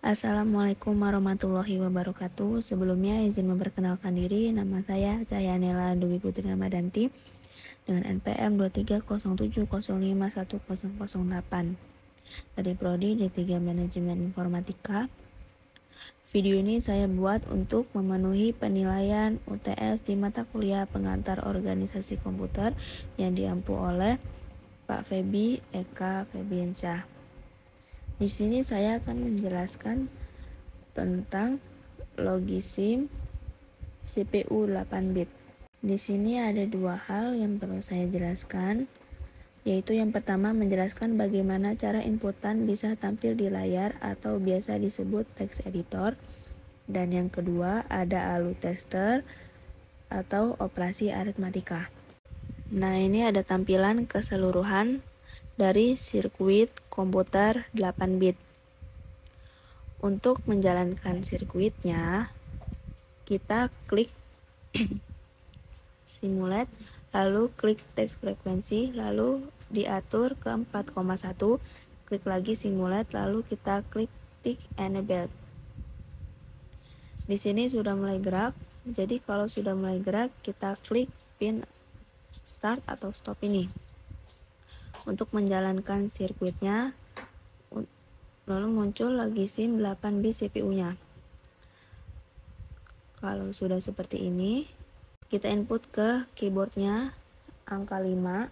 Assalamualaikum warahmatullahi wabarakatuh. Sebelumnya izin memperkenalkan diri, nama saya Cahyanela Dwi Putri Ramadanti dengan NPM 2307051008 dari Prodi D3 Manajemen Informatika. Video ini saya buat untuk memenuhi penilaian UTS di mata kuliah pengantar organisasi komputer yang diampu oleh Pak Febi Eka Febiansyah. Di sini saya akan menjelaskan tentang Logisim CPU 8 bit. Di sini ada dua hal yang perlu saya jelaskan, yaitu yang pertama menjelaskan bagaimana cara inputan bisa tampil di layar atau biasa disebut text editor, dan yang kedua ada ALU tester atau operasi aritmatika. Nah, ini ada tampilan keseluruhan dari sirkuit komputer 8 bit. Untuk menjalankan sirkuitnya, kita klik simulate, lalu klik text frekuensi, lalu diatur ke 4,1, klik lagi simulate, lalu kita klik tick enable. Di sini sudah mulai gerak, jadi kalau sudah mulai gerak, kita klik pin start atau stop ini. Untuk menjalankan sirkuitnya, lalu muncul Logisim 8 bit CPU-nya. Kalau sudah seperti ini, kita input ke keyboardnya angka 5,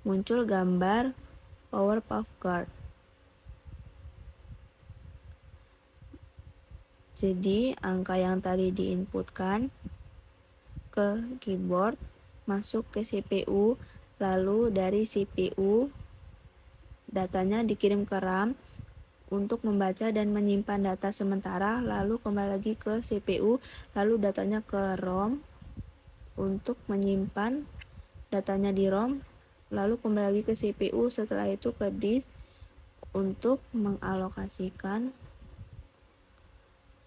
muncul gambar Powerpuff Girls. Jadi angka yang tadi diinputkan ke keyboard masuk ke CPU, lalu dari CPU datanya dikirim ke RAM untuk membaca dan menyimpan data sementara, lalu kembali lagi ke CPU, lalu datanya ke ROM untuk menyimpan datanya di ROM, lalu kembali lagi ke CPU, setelah itu ke disk untuk mengalokasikan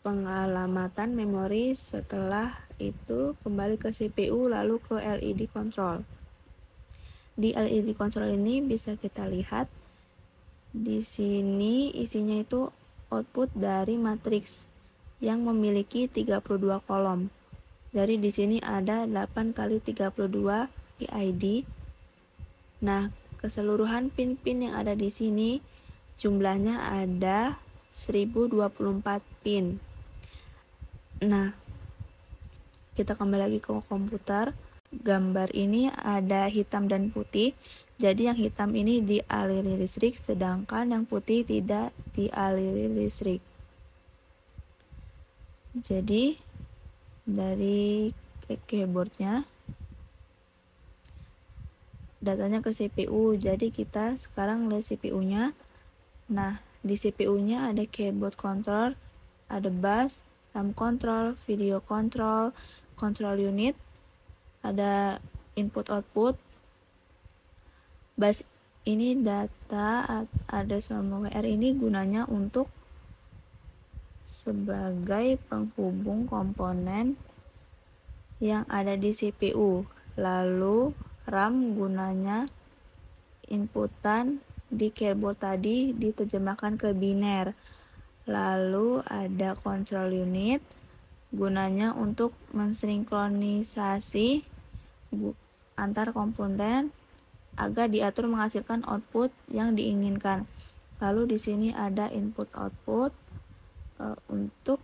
pengalamatan memori, setelah itu kembali ke CPU lalu ke LED control. Di LED control ini bisa kita lihat di sini isinya itu output dari matriks yang memiliki 32 kolom. Jadi di sini ada 8 kali 32 PID. Nah, keseluruhan pin-pin yang ada di sini jumlahnya ada 1024 pin. Nah, kita kembali lagi ke komputer. Gambar ini ada hitam dan putih. Jadi yang hitam ini dialiri listrik, sedangkan yang putih tidak dialiri listrik. Jadi dari keyboardnya datanya ke CPU. Jadi kita sekarang lihat CPU-nya. Nah, di CPU-nya ada keyboard control, ada bus, RAM control, video control, control unit, ada input output. Bus ini data ada sama WR ini gunanya untuk sebagai penghubung komponen yang ada di CPU. Lalu RAM gunanya inputan di keyboard tadi diterjemahkan ke biner. Lalu ada control unit gunanya untuk mensinkronisasi antar komponen agar diatur menghasilkan output yang diinginkan. Lalu di sini ada input output untuk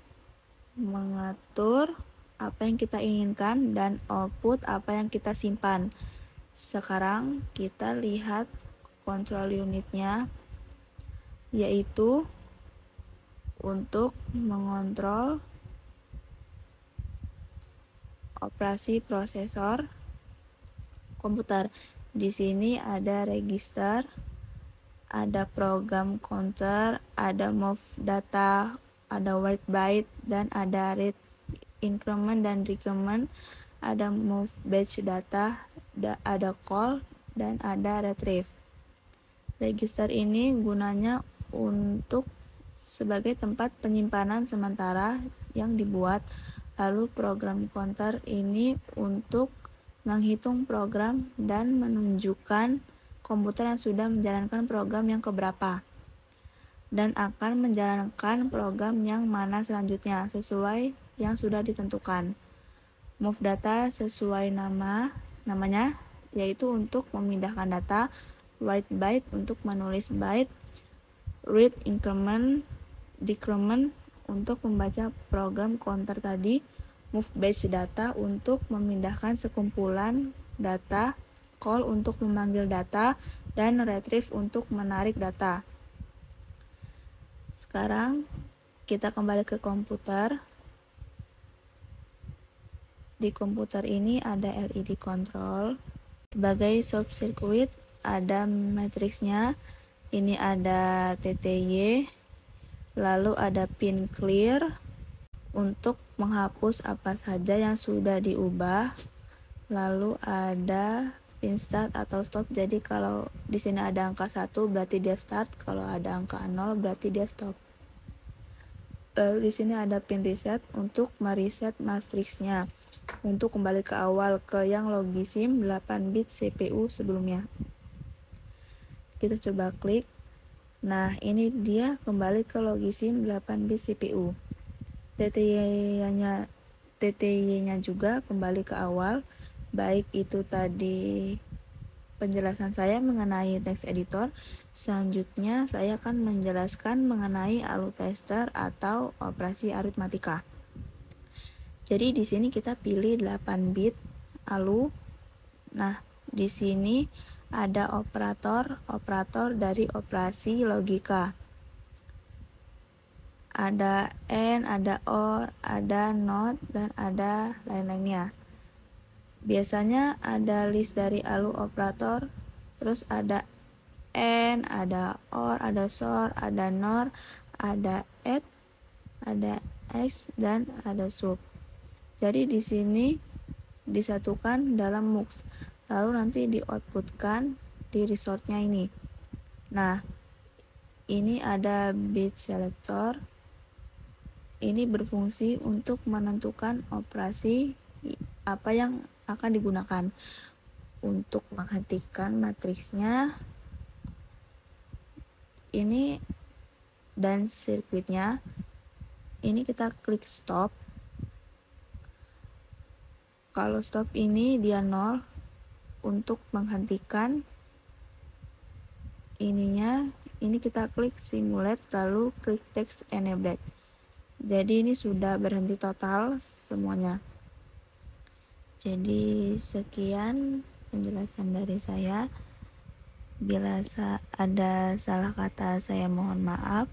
mengatur apa yang kita inginkan dan output apa yang kita simpan. Sekarang kita lihat control unitnya, yaitu untuk mengontrol operasi prosesor komputer. Di sini ada register, ada program counter, ada move data, ada write byte, dan ada read increment dan decrement, ada move batch data, ada call, dan ada retrieve. Register ini gunanya untuk sebagai tempat penyimpanan sementara yang dibuat. Lalu program counter ini untuk menghitung program dan menunjukkan komputer yang sudah menjalankan program yang keberapa. dan akan menjalankan program yang mana selanjutnya sesuai yang sudah ditentukan. Move data sesuai namanya, yaitu untuk memindahkan data, write byte untuk menulis byte, read increment, decrement untuk membaca program counter tadi, move batch data untuk memindahkan sekumpulan data, call untuk memanggil data, dan retrieve untuk menarik data. Sekarang kita kembali ke komputer. Di komputer ini ada LED control. Sebagai sub circuit ada matriksnya. Ini ada TTY, lalu ada pin clear untuk menghapus apa saja yang sudah diubah. Lalu ada pin start atau stop. Jadi kalau di sini ada angka 1 berarti dia start, kalau ada angka 0 berarti dia stop. Lalu di sini ada pin reset untuk mereset matriksnya untuk kembali ke awal ke yang logisim 8 bit CPU sebelumnya. Kita coba klik. Nah, ini dia kembali ke logisim 8 bit CPU. TTY-nya juga kembali ke awal, baik itu tadi penjelasan saya mengenai text editor. Selanjutnya saya akan menjelaskan mengenai ALU tester atau operasi aritmatika. Jadi di sini kita pilih 8 bit ALU. Nah, di sini ada operator dari operasi logika. Ada AND, ada OR, ada NOT, dan ada lain-lainnya. Biasanya ada list dari ALU operator, terus ada AND, ada OR, ada SOR, ada NOR, ada AND, ada X, dan ada SUB. Jadi di sini disatukan dalam MUX, lalu nanti di-outputkan di resortnya ini. Nah, ini ada bit selector. Ini berfungsi untuk menentukan operasi apa yang akan digunakan. Untuk menghentikan matriksnya, ini dan sirkuitnya, ini kita klik stop. Kalau stop ini dia 0. Untuk menghentikan ininya, ini kita klik simulate lalu klik text enabled. Jadi ini sudah berhenti total semuanya. Jadi sekian penjelasan dari saya. Bila ada salah kata saya mohon maaf.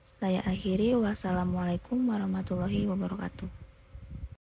Saya akhiri. Wassalamualaikum warahmatullahi wabarakatuh.